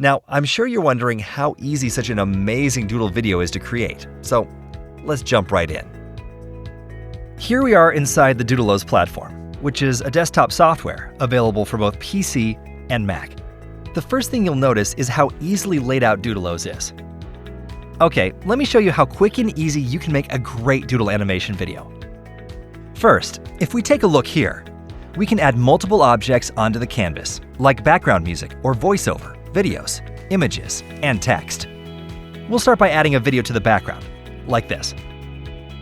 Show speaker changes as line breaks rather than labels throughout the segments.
Now, I'm sure you're wondering how easy such an amazing Doodle video is to create, so let's jump right in. Here we are inside the Doodle's platform, which is a desktop software available for both PC and Mac. The first thing you'll notice is how easily laid out Doodle's is. Okay, let me show you how quick and easy you can make a great Doodle animation video. First, if we take a look here, we can add multiple objects onto the canvas, like background music or voiceover, videos, images, and text. We'll start by adding a video to the background, like this.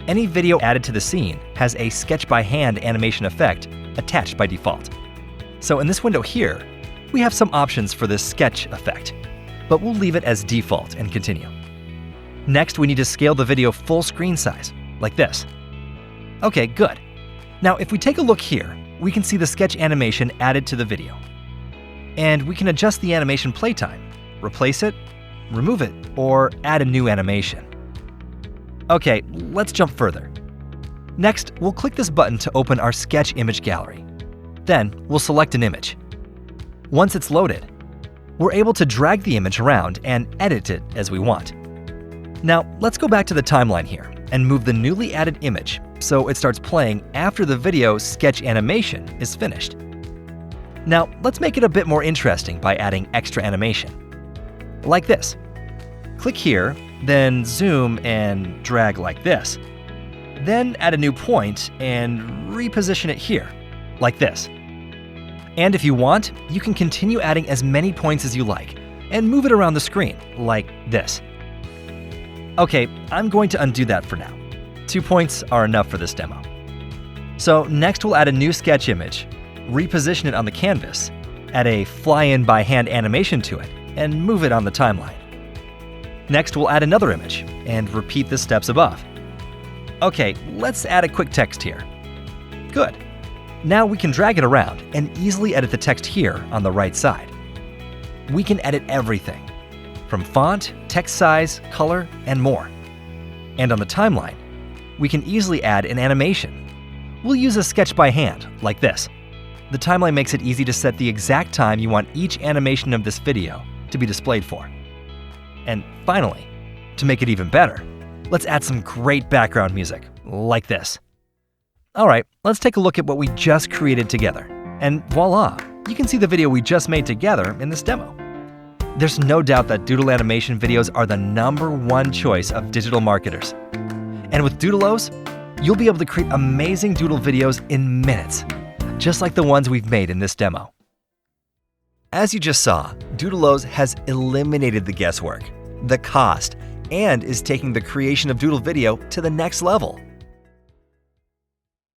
Any video added to the scene has a sketch by hand animation effect attached by default. So in this window here, we have some options for this sketch effect, but we'll leave it as default and continue. Next, we need to scale the video full screen size, like this. Okay, good. Now, if we take a look here, we can see the sketch animation added to the video. And we can adjust the animation playtime, replace it, remove it, or add a new animation. Okay, let's jump further. Next, we'll click this button to open our sketch image gallery. Then, we'll select an image. Once it's loaded, we're able to drag the image around and edit it as we want. Now, let's go back to the timeline here and move the newly added image so it starts playing after the video sketch animation is finished. Now, let's make it a bit more interesting by adding extra animation. Like this. Click here, then zoom and drag like this. Then add a new point and reposition it here, like this. And if you want, you can continue adding as many points as you like and move it around the screen, like this. Okay, I'm going to undo that for now. 2 points are enough for this demo. So next we'll add a new sketch image, reposition it on the canvas, add a fly-in by hand animation to it, and move it on the timeline. Next we'll add another image, and repeat the steps above. Okay, let's add a quick text here. Good. Now we can drag it around and easily edit the text here on the right side. We can edit everything, from font, text size, color, and more. And on the timeline, we can easily add an animation. We'll use a sketch by hand, like this. The timeline makes it easy to set the exact time you want each animation of this video to be displayed for. And finally, to make it even better, let's add some great background music, like this. Alright, let's take a look at what we just created together. And voila, you can see the video we just made together in this demo. There's no doubt that Doodle animation videos are the #1 choice of digital marketers. And with Doodle's, you'll be able to create amazing Doodle videos in minutes, just like the ones we've made in this demo. As you just saw, Doodle's has eliminated the guesswork, the cost, and is taking the creation of Doodle video to the next level.